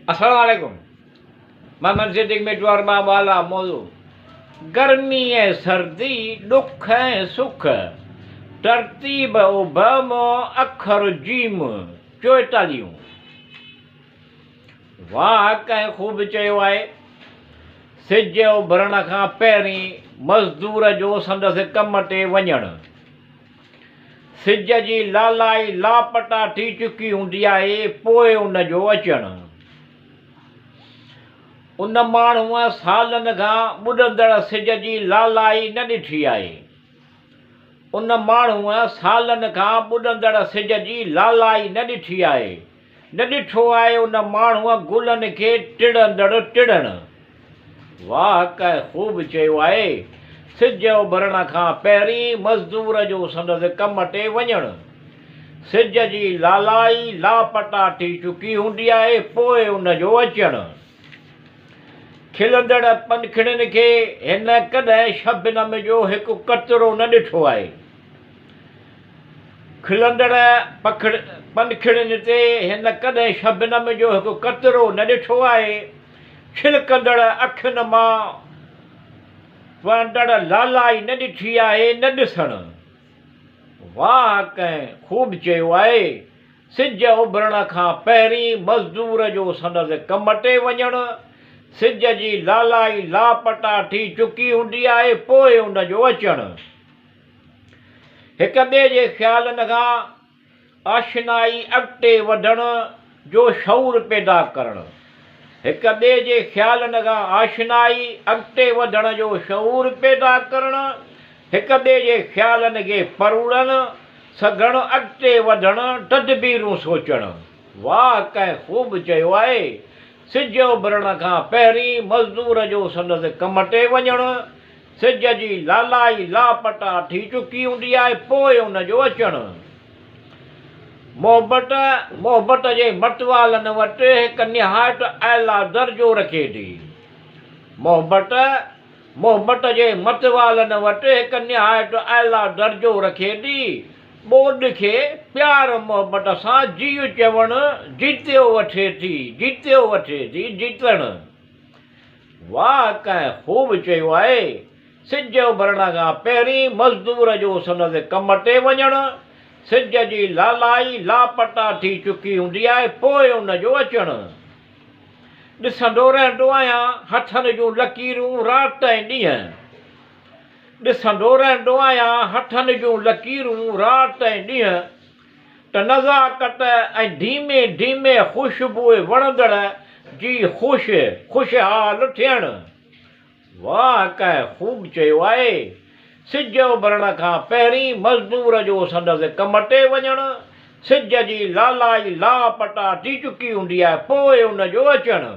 अस्सलाम वालेकुम। मैं सिद्दीक मिटवार वाला मौजू। गर्मी है सर्दी, दुख है सुख, तरतीब उभम अखर जीम 44। वाह कंहिं ख़ूब चयो आहे, सिज उभरण खां पहिरीं मज़दूर जो संदसि कम ते वञणु। सिज जी लालाई लापता थी चुकी हूंदी आहे, पोइ उन जो अचणु। उन माण्हूअ सालनि खां ॿुॾंदड़ सिज जी लालाई न ॾिठी आहे। उन माण्हूअ सालनि खां ॿुॾंदड़ सिज जी लालाई न ॾिठी आहे। न ॾिठो आहे उन माण्हूअ गुलनि खे टिड़ंदड़ टिड़ण। वाह कंहिं ख़ूब चयो आहे, सिज उभरण खां पहिरीं मज़दूर जो संदसि कम ते वञणु। सिज जी लालाई लापता थी चुकी हूंदी आहे, पोइ उन जो अचणु। खिलंदड़ पंखिड़ियुनि खे हिन कॾहिं शबनम जो हिकु कतरो न ॾिठो आहे। खिलंदड़ पंखिड़ियुनि ते हिन कॾहिं शबनम जो हिकु कतरो न ॾिठो आहे। छिलकंदड़ अखियुनि मां वहंदड़ लालाई न ॾिठी आहे, न ॾिसणु। वाह कंहिं ख़ूब चयो आहे, सिज उभरण खां पहिरीं मज़दूर जो संदसि कम ते वञणु। सिज जी लालाई लापता थी चुकी हूंदी आहे, पोइ उन जो अचणु। हिक ॿिए जे ख़्यालनि खां आशनाई अॻिते वधण जो शऊर पैदा करणु। हिक ॿिए जे ख़्यालनि खां आशनाई अॻिते वधण जो शऊर पैदा करणु। हिक ॿिए जे ख़्यालनि खे परूड़नि सघणु, अॻिते वधणु, तदबीरूं सोचणु। वाह कंहिं ख़ूब चयो आहे, सिज उभरण खां पहिरीं मज़दूर जो संदसि कम ते वञणु। सिज जी लालाई लापता थी चुकी हूंदी आहे, पोइ उन जो अचणु। मोहबत जे मतवालनि वटि हिकु निहायत आला दर्जो रखे थी। मोहबत जे मतवालनि वटि हिकु निहायत आला दर्जो रखे थी। ॿोॾ खे प्यार मोहबत सां जीउ चवणु, जीतियो वठे थी जीतणु। वाह कंहिं ख़ूब चयो आहे, सिज उभरण खां पहिरीं मज़दूर जो संदसि कम ते वञणु। सिज जी लालाई लापता थी चुकी हूंदी आहे, पोइ उन जो अचणु। ॾिसंदो रहंदो आहियां हथनि जूं लकीरूं राति ऐं ॾींहं। ॾिसंदो रहंदो आहियां हथनि जूं लकीरूं राति ऐं ॾींहं, त नज़ाकत ऐं धीमे धीमे ख़ुशबूइ वणंदड़ जी ख़ुशहाल थियणु। वाह कंहिं ख़ूब चयो आहे, सिज उभरण खां पहिरीं मज़दूर जो संदसि कम ते वञणु। सिज जी लालाई लापता थी चुकी हूंदी आहे, पोइ उन जो अचणु।